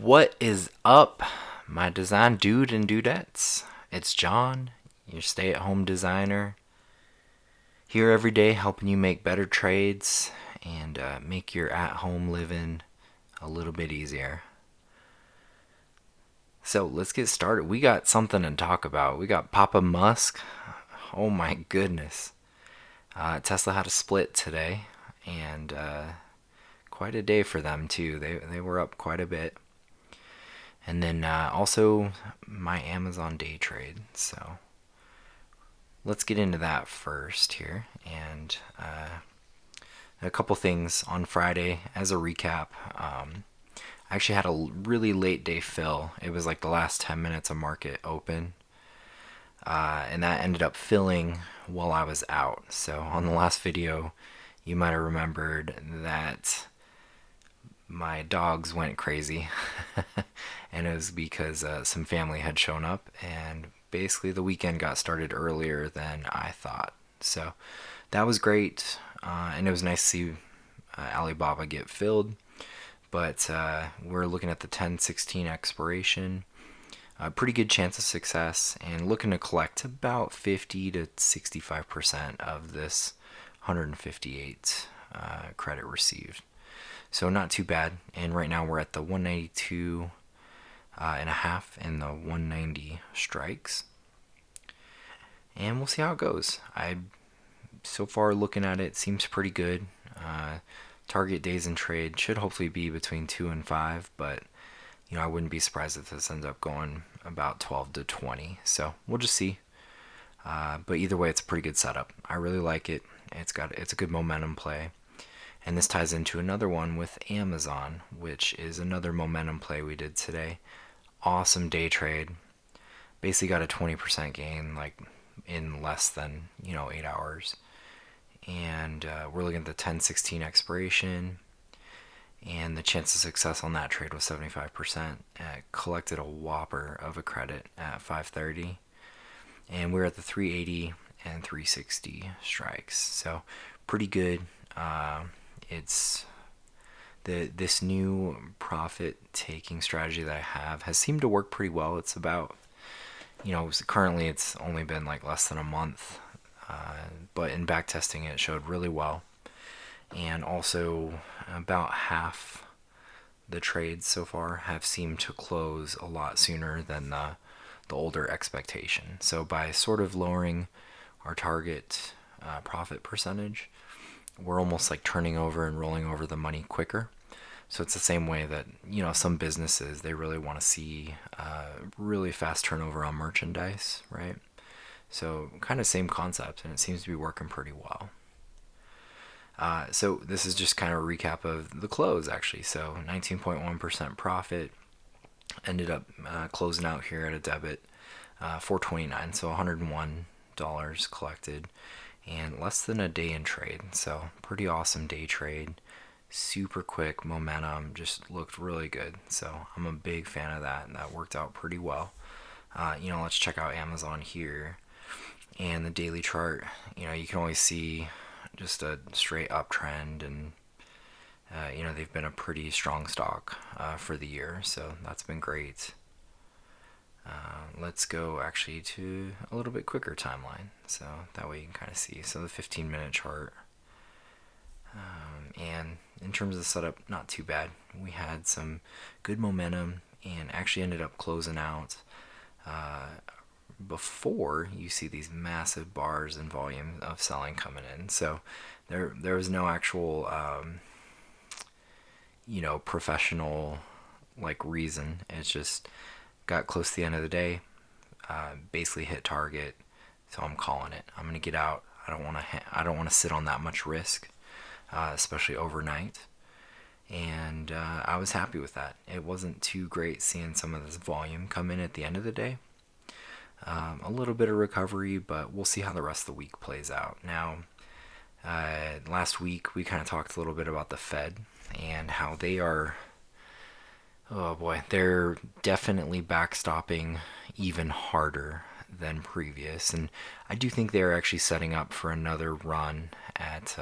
What is up, my design dude and dudettes? It's John, your stay at home designer, here every day helping you make better trades and make your at home living a little bit easier. So let's get started. We got something to talk about. We got Papa Musk. Oh my goodness. Tesla had a split today, and quite a day for them, too. They were up quite a bit. And then also my Amazon day trade. So let's get into that first here. And a couple things on Friday as a recap. I actually had a really late day fill. It was like the last 10 minutes of market open. And that ended up filling while I was out. So on the last video, you might have remembered that my dogs went crazy. And it was because some family had shown up, and basically the weekend got started earlier than I thought. So that was great, and it was nice to see Alibaba get filled. But we're looking at the 10/16 expiration. A pretty good chance of success, and looking to collect about 50 to 65% of this 158 credit received. So not too bad. And right now we're at the 192 and a half and the 190 strikes. And we'll see how it goes. So far looking at it, seems pretty good. Target days in trade should hopefully be between 2 and 5, but I wouldn't be surprised if this ends up going about 12 to 20. So we'll just see. But either way, it's a pretty good setup. I really like it. It's a good momentum play. And this ties into another one with Amazon, which is another momentum play we did today. Awesome day trade. Basically got a 20% gain like in less than 8 hours. And we're looking at the 10/16 expiration. And the chance of success on that trade was 75%. Collected a whopper of a credit at 530. And we're at the 380 and 360 strikes. So pretty good. It's this new profit taking strategy that I have has seemed to work pretty well. It's about, currently it's only been like less than a month, but in back testing it showed really well. And also about half the trades so far have seemed to close a lot sooner than the older expectation. So by sort of lowering our target profit percentage, we're almost like turning over and rolling over the money quicker. So it's the same way that some businesses, they really want to see really fast turnover on merchandise, right? So kind of same concept, and it seems to be working pretty well. So this is just kind of a recap of the close, actually. So 19.1% profit, ended up closing out here at a debit 429, so $101 collected, and less than a day in trade. So pretty awesome day trade. Super quick momentum, just looked really good. So I'm a big fan of that, and that worked out pretty well. Let's check out Amazon here. And the daily chart, you can always see just a straight uptrend, and they've been a pretty strong stock for the year, so that's been great. Let's go actually to a little bit quicker timeline, so that way you can kind of see. So the 15-minute chart, and in terms of the setup, not too bad. We had some good momentum and actually ended up closing out before you see these massive bars in volume of selling coming in. So there was no actual professional like reason. It's just got close to the end of the day, basically hit target, so I'm calling it. I'm gonna get out. I don't want to sit on that much risk, especially overnight. And I was happy with that. It wasn't too great seeing some of this volume come in at the end of the day. A little bit of recovery, but we'll see how the rest of the week plays out. Now, last week we kind of talked a little bit about the Fed and how they are, oh boy, they're definitely backstopping even harder than previous. And I do think they're actually setting up for another run at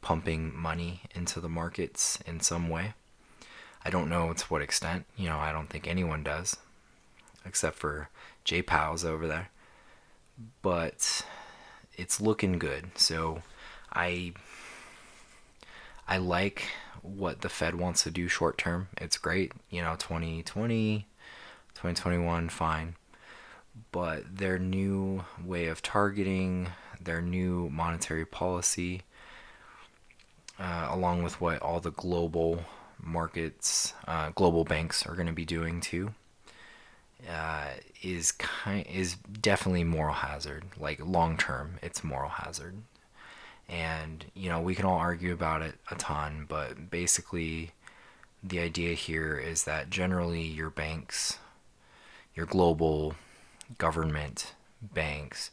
pumping money into the markets in some way. I don't know to what extent. I don't think anyone does, except for J Pals over there. But it's looking good. So I I like what the Fed wants to do short term. It's great. 2020, 2021, fine. But their new way of targeting, their new monetary policy, along with what all the global markets, global banks are going to be doing too, is definitely moral hazard. Like long term, it's moral hazard. And we can all argue about it a ton, but basically the idea here is that generally your banks, your global government banks,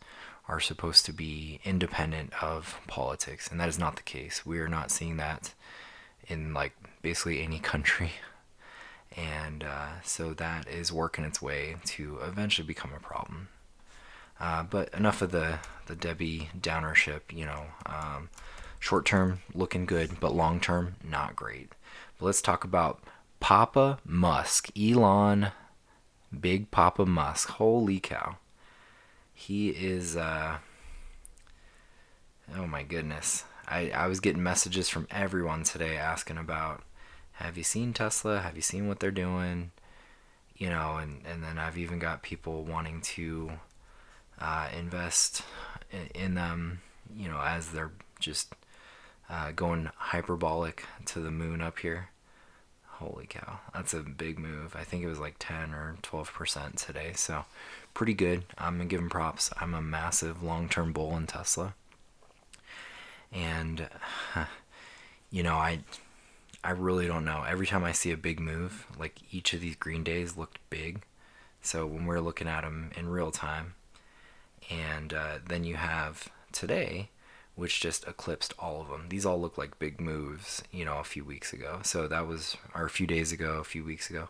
are supposed to be independent of politics, and that is not the case. We are not seeing that in like basically any country, and so that is working its way to eventually become a problem. But enough of the Debbie Downership. Short term looking good, but long term not great. But let's talk about Papa Musk, Elon, Big Papa Musk. Holy cow! He is. Oh my goodness! I was getting messages from everyone today asking about, have you seen Tesla? Have you seen what they're doing? And then I've even got people wanting to invest in them, as they're just going hyperbolic to the moon up here. Holy cow, that's a big move. I think it was like 10 or 12% today, so pretty good. I'm gonna give them props. I'm a massive long-term bull in Tesla, and I really don't know. Every time I see a big move, like each of these green days looked big. So when we're looking at them in real time, and then you have today, which just eclipsed all of them. These all look like big moves, a few weeks ago. So that was, or a few days ago, a few weeks ago,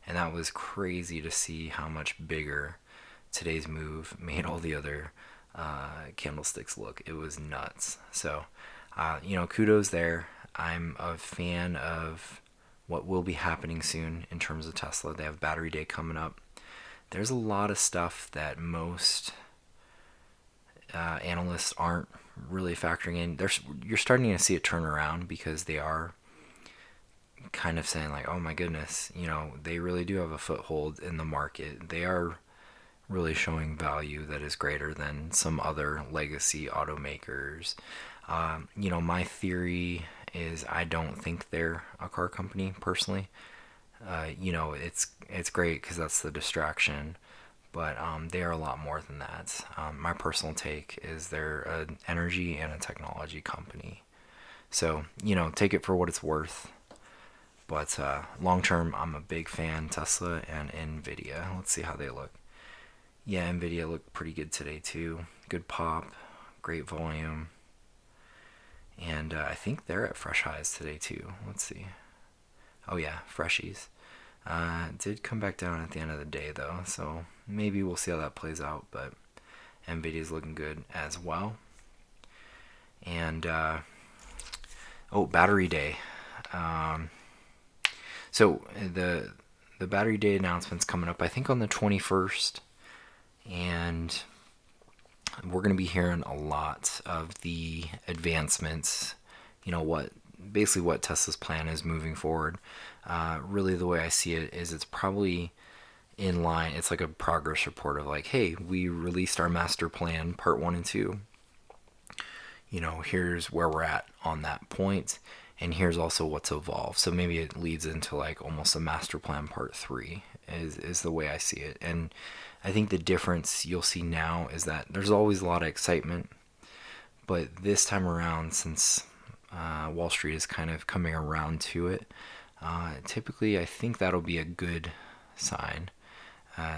and that was crazy to see how much bigger today's move made all the other candlesticks look. It was nuts. So, kudos there. I'm a fan of what will be happening soon in terms of Tesla. They have Battery Day coming up. There's a lot of stuff that most analysts aren't really factoring in. You're starting to see it turn around because they are kind of saying like, oh my goodness, they really do have a foothold in the market. They are really showing value that is greater than some other legacy automakers. My theory is I don't think they're a car company personally. It's great because that's the distraction, but they are a lot more than that. My personal take is they're an energy and a technology company. So, take it for what it's worth. But long term, I'm a big fan. Tesla and Nvidia. Let's see how they look. Yeah, Nvidia looked pretty good today too. Good pop, great volume. And I think they're at fresh highs today too. Let's see. Oh yeah, freshies. Did come back down at the end of the day though, so maybe we'll see how that plays out. But Nvidia's looking good as well. And Battery Day. So the Battery Day announcement's coming up, I think, on the 21st, and we're going to be hearing a lot of the advancements. Basically what Tesla's plan is moving forward. Really, the way I see it is it's probably in line. It's like a progress report of like, hey, we released our master plan, part 1 and 2. Here's where we're at on that point, and here's also what's evolved. So maybe it leads into like almost a master plan part 3 is the way I see it. And I think the difference you'll see now is that there's always a lot of excitement, but this time around, since Wall Street is kind of coming around to it, typically I think that'll be a good sign.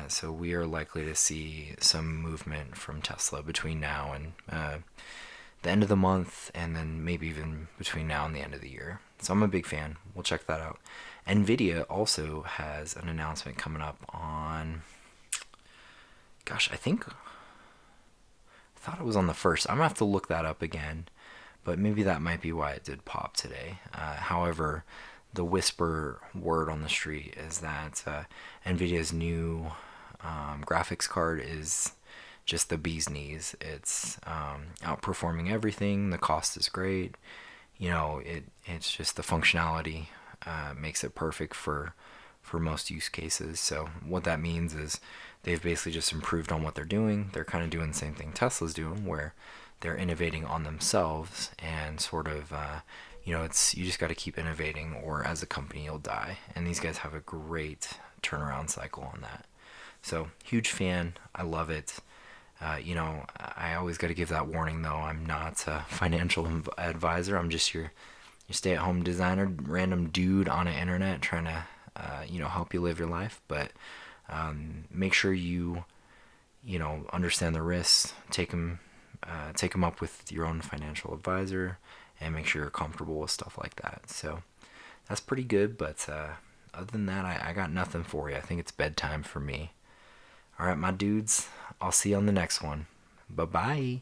So we are likely to see some movement from Tesla between now and the end of the month, and then maybe even between now and the end of the year. So I'm a big fan. We'll check that out. Nvidia also has an announcement coming up on, I thought it was on the 1st. I'm gonna have to look that up again, but maybe that might be why it did pop today. However, the whisper word on the street is that Nvidia's new graphics card is just the bee's knees. It's outperforming everything. The cost is great. It's just the functionality makes it perfect for most use cases. So what that means is they've basically just improved on what they're doing. They're kind of doing the same thing Tesla's doing, where they're innovating on themselves and sort of it's you just got to keep innovating, or as a company you'll die. And these guys have a great turnaround cycle on that. So huge fan. I love it. I always got to give that warning though. I'm not a financial advisor. I'm just your stay-at-home designer, random dude on the internet trying to help you live your life. But make sure you understand the risks. Take them up with your own financial advisor, and make sure you're comfortable with stuff like that. So that's pretty good. But other than that, I got nothing for you. I think it's bedtime for me. All right, my dudes. I'll see you on the next one. Bye bye.